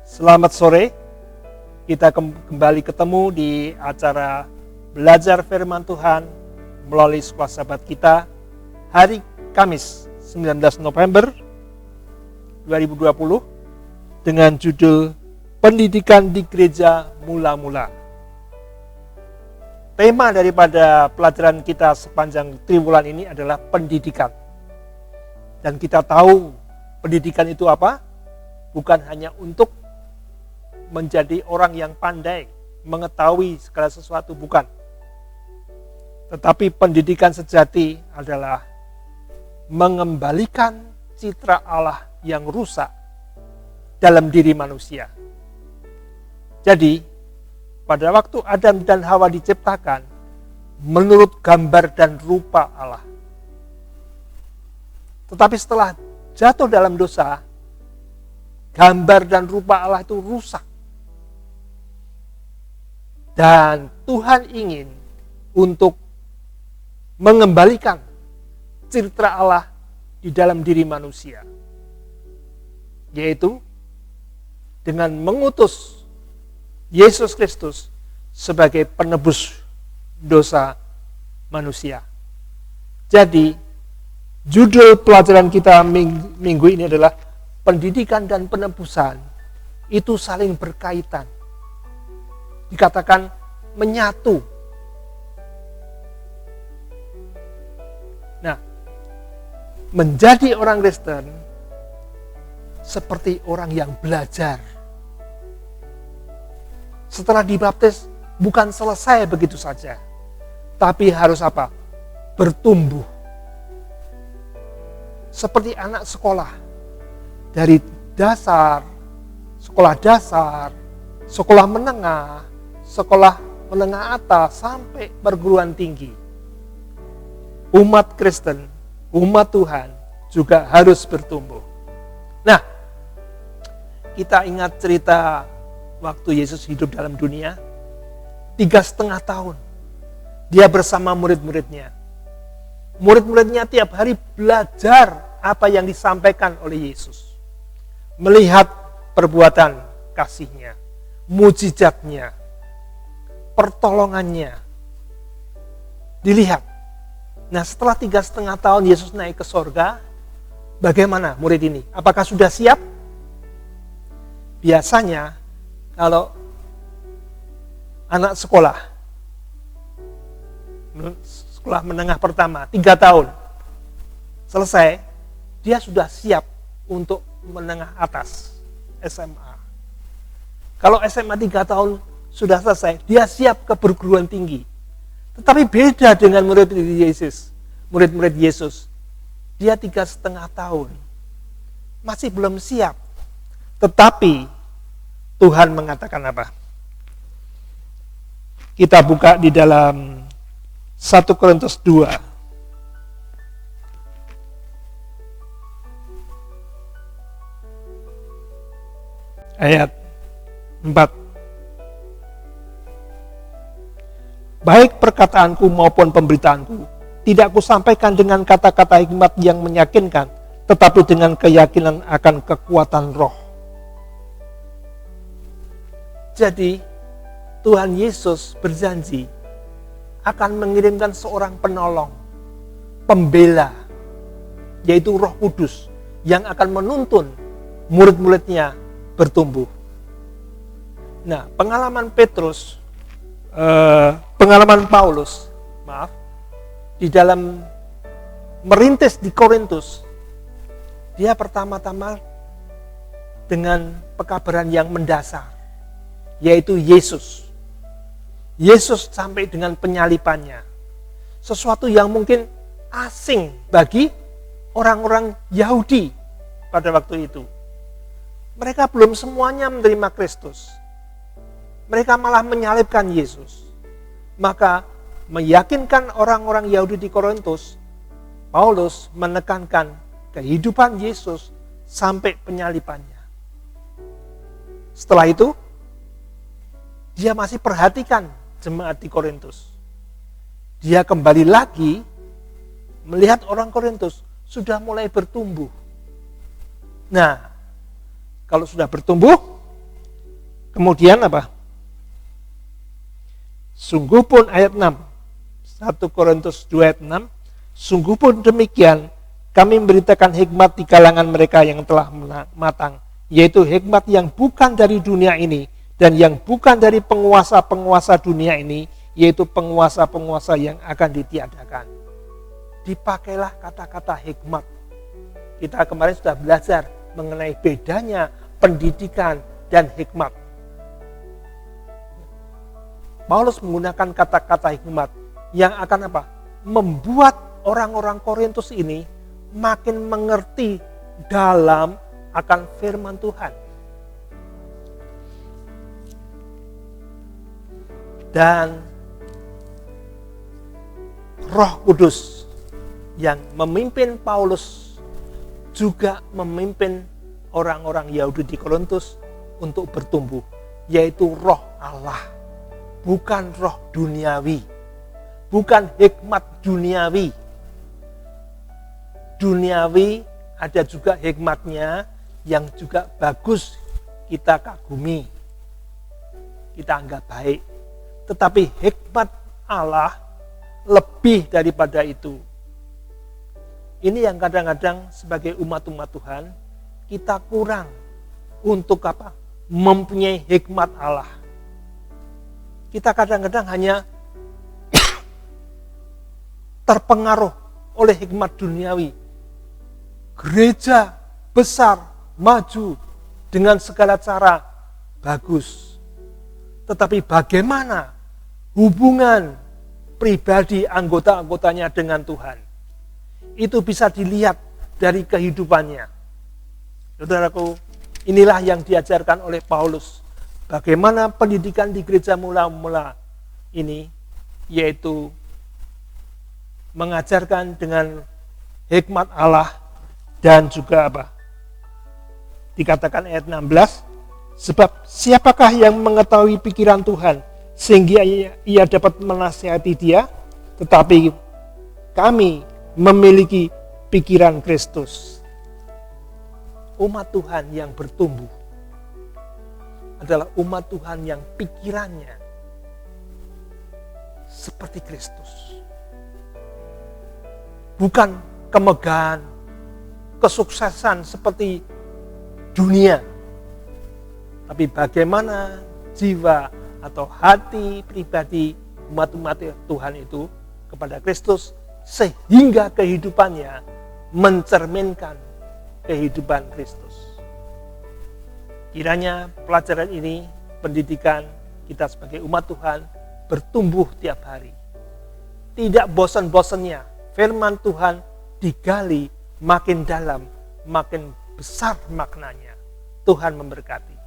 Selamat sore, kita kembali ketemu di acara Belajar Firman Tuhan melalui Sekolah Sahabat kita hari Kamis 19 November 2020 dengan judul Pendidikan di Gereja Mula-Mula. Tema daripada pelajaran kita sepanjang triwulan ini adalah pendidikan. Dan kita tahu pendidikan itu apa? Bukan hanya untuk menjadi orang yang pandai, mengetahui segala sesuatu, bukan. Tetapi pendidikan sejati adalah mengembalikan citra Allah yang rusak dalam diri manusia. Jadi, pada waktu Adam dan Hawa diciptakan, menurut gambar dan rupa Allah. Tetapi setelah jatuh dalam dosa, gambar dan rupa Allah itu rusak. Dan Tuhan ingin untuk mengembalikan citra Allah di dalam diri manusia. Yaitu dengan mengutus Yesus Kristus sebagai penebus dosa manusia. Jadi, judul pelajaran kita minggu ini adalah pendidikan dan penebusan itu saling berkaitan. Dikatakan menyatu. Nah, menjadi orang Kristen seperti orang yang belajar. Setelah dibaptis bukan selesai begitu saja, tapi harus apa? Bertumbuh. Seperti anak sekolah, dari sekolah dasar, sekolah menengah atas, sampai perguruan tinggi. Umat Kristen, umat Tuhan juga harus bertumbuh. Nah, kita ingat cerita waktu Yesus hidup dalam dunia, 3,5 tahun. Dia bersama murid-muridnya. Murid-muridnya tiap hari belajar apa yang disampaikan oleh Yesus. Melihat perbuatan kasih-Nya, mujizat-Nya, pertolongannya. Dilihat. Nah, setelah 3,5 tahun Yesus naik ke sorga, bagaimana murid ini? Apakah sudah siap? Biasanya, kalau anak sekolah menengah pertama, 3 tahun, selesai, dia sudah siap untuk menengah atas, SMA. Kalau SMA 3 tahun sudah selesai, dia siap ke perguruan tinggi. Tetapi beda dengan murid-murid Yesus. Dia 3,5 tahun, masih belum siap. Tetapi Tuhan mengatakan apa? Kita buka di dalam 1 Korintus 2. Ayat 4. Baik perkataanku maupun pemberitaanku, tidak kusampaikan dengan kata-kata hikmat yang meyakinkan, tetapi dengan keyakinan akan kekuatan roh. Jadi, Tuhan Yesus berjanji akan mengirimkan seorang penolong, pembela, yaitu Roh Kudus, yang akan menuntun murid-muridnya bertumbuh. Nah, pengalaman Paulus, di dalam merintis di Korintus, dia pertama-tama dengan pekabaran yang mendasar, yaitu Yesus. Yesus sampai dengan penyalipannya. Sesuatu yang mungkin asing bagi orang-orang Yahudi pada waktu itu. Mereka belum semuanya menerima Kristus. Mereka malah menyalibkan Yesus. Maka meyakinkan orang-orang Yahudi di Korintus, Paulus menekankan kehidupan Yesus sampai penyalipannya. Setelah itu, dia masih perhatikan jemaat di Korintus. Dia kembali lagi melihat orang Korintus sudah mulai bertumbuh. Nah, kalau sudah bertumbuh, Kemudian apa? Sungguh pun ayat 6, 1 Korintus 2 ayat 6, sungguh pun demikian, kami memberitakan hikmat di kalangan mereka yang telah matang, yaitu hikmat yang bukan dari dunia ini, dan yang bukan dari penguasa-penguasa dunia ini, yaitu penguasa-penguasa yang akan ditiadakan. Dipakailah kata-kata hikmat. Kita kemarin sudah belajar mengenai bedanya pendidikan dan hikmat. Paulus menggunakan kata-kata hikmat yang akan apa? Membuat orang-orang Korintus ini makin mengerti dalam akan firman Tuhan. Dan Roh Kudus yang memimpin Paulus juga memimpin orang-orang Yahudi di Korintus untuk bertumbuh, yaitu Roh Allah, bukan roh duniawi, bukan hikmat duniawi. Duniawi ada juga hikmatnya yang juga bagus kita kagumi, kita anggap baik. Tetapi hikmat Allah lebih daripada itu. Ini yang kadang-kadang sebagai umat-umat Tuhan kita kurang untuk apa? Mempunyai hikmat Allah. Kita kadang-kadang hanya terpengaruh oleh hikmat duniawi. Gereja besar, maju dengan segala cara bagus. Tetapi bagaimana hubungan pribadi anggota-anggotanya dengan Tuhan? Itu bisa dilihat dari kehidupannya. Saudaraku, inilah yang diajarkan oleh Paulus. Bagaimana pendidikan di gereja mula-mula ini, yaitu mengajarkan dengan hikmat Allah dan juga apa? Dikatakan ayat 16, sebab siapakah yang mengetahui pikiran Tuhan sehingga ia dapat menasihati dia, tetapi kami memiliki pikiran Kristus. Umat Tuhan yang bertumbuh adalah umat Tuhan yang pikirannya seperti Kristus. Bukan kemegahan, kesuksesan seperti dunia, tapi bagaimana jiwa atau hati pribadi umat-umat Tuhan itu kepada Kristus, sehingga kehidupannya mencerminkan kehidupan Kristus. Kiranya pelajaran ini, pendidikan kita sebagai umat Tuhan bertumbuh tiap hari. Tidak bosan-bosannya firman Tuhan digali makin dalam, makin besar maknanya. Tuhan memberkati.